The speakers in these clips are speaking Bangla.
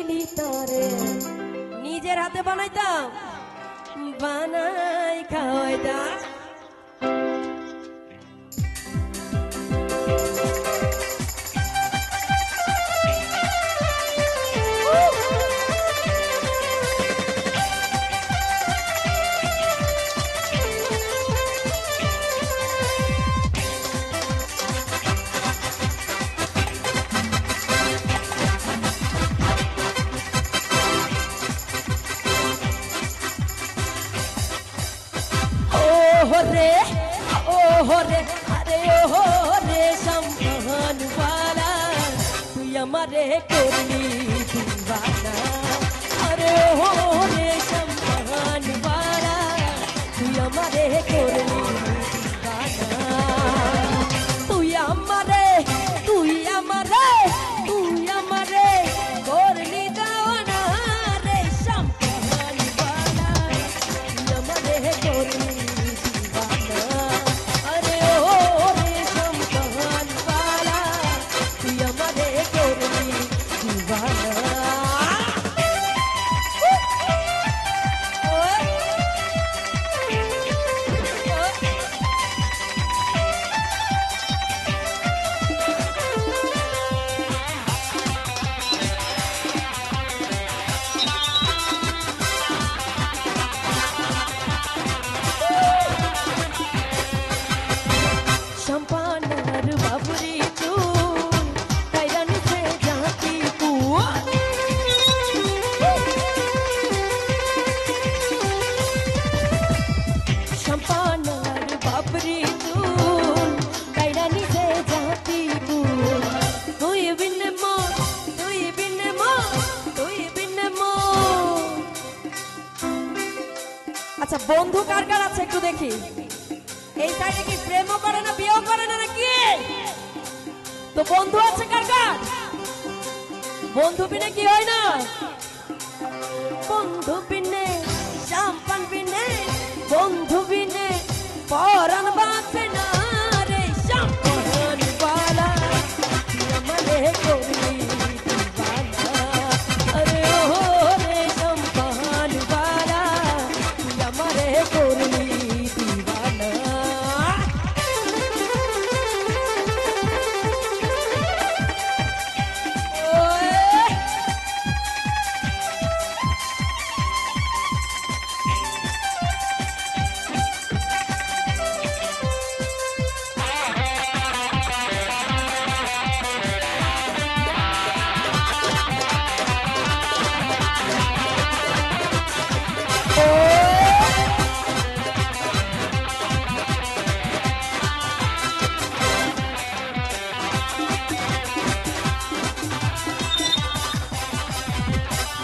চিনি তরে নিজের হাতে বানাইতাম বানাই খাওয়াইতাম रे ओ रे अरे ओ रे शंभन वाला तू हमारे कोली दीवाना अरे ओ रे शंभन वाला तू हमारे कोली दीवाना तू हमारे कोली दीवाना रे शंभन वाला तू हमारे कोली আচ্ছা বন্ধু কার কার আছে একটু দেখি এই সাইডে কি প্রেমও করে না বিয়েও করে না নাকি তো বন্ধু আছে কার কার বন্ধু বিনে কি হয় না বন্ধু বিনে চাম্পান বিনে বন্ধু বিনে পরাণ বাঁচে না রে চাম্পান वाला আমারে করি दीवाना अरे ओ रे चाम्पान वाला हमारे कोली दीवाना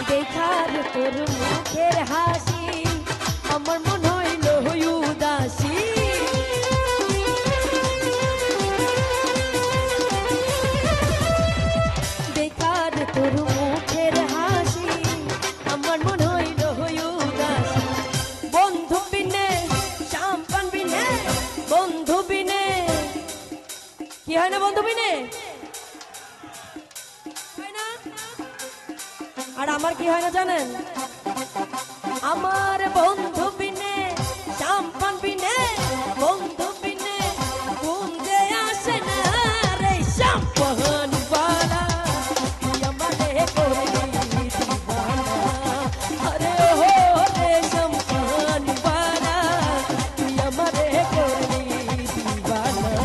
देखार तोर मुखेर हासि আমার মন হইল উদাসী দেখার তোর মুখের হাসি আমার মন হইল উদাসী বন্ধু বিনে চাম্পান বিনে বন্ধু বিনে কি হয় না বন্ধু বিনে আর আমার কি হয় না জানেন আমার বন্ধু বিনে চাম্পান বিনে বন্ধু বিনে ঘুম যে আসে না রে চাম্পান वाला আমারে করে दीवाना अरे हो रे चाम्पान वाला আমারে করে दीवाना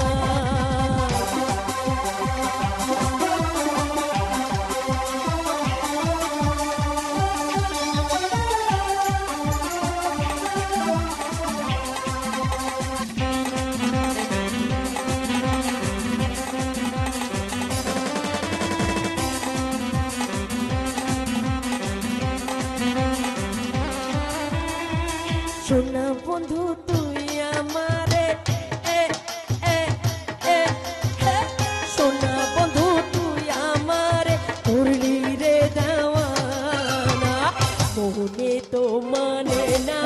সোনা বন্ধু তুই আমারে সোনা বন্ধু তুই আমারে করলি রে দেওয়ানা মনে তো মানে না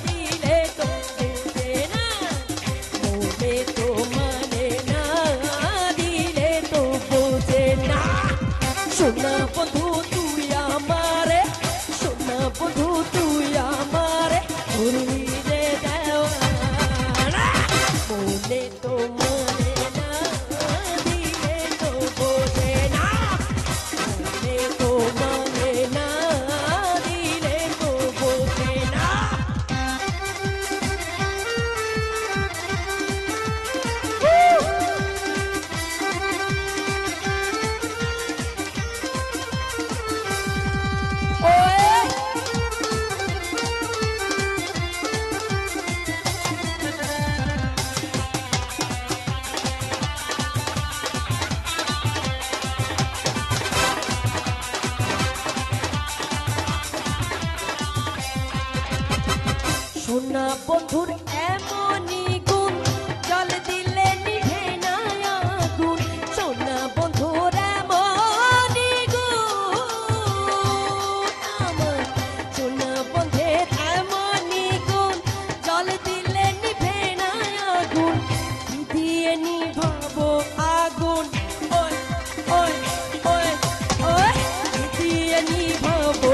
দিলে তো দেবে না মনে তো মানে না দিলে তো বোঝে না সোনা বন্ধু তুই শোনা বন্ধুর এমনই গুণ, জল দিলে নিভে না আগুন। শোনা বন্ধুর এমনই গুণ, আমার শোনা বন্ধের এমনই গুণ, জল দিলে নিভে না আগুন। কি দিয়ে নিভাবো আগুন, ওই ওই ওই ওই, কি দিয়ে নিভাবো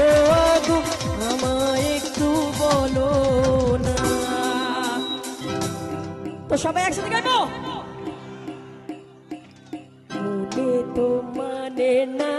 আগুন, আমায় একটু বলো না। তো সবাই একসাথে গাইবো। মনে তো মানে না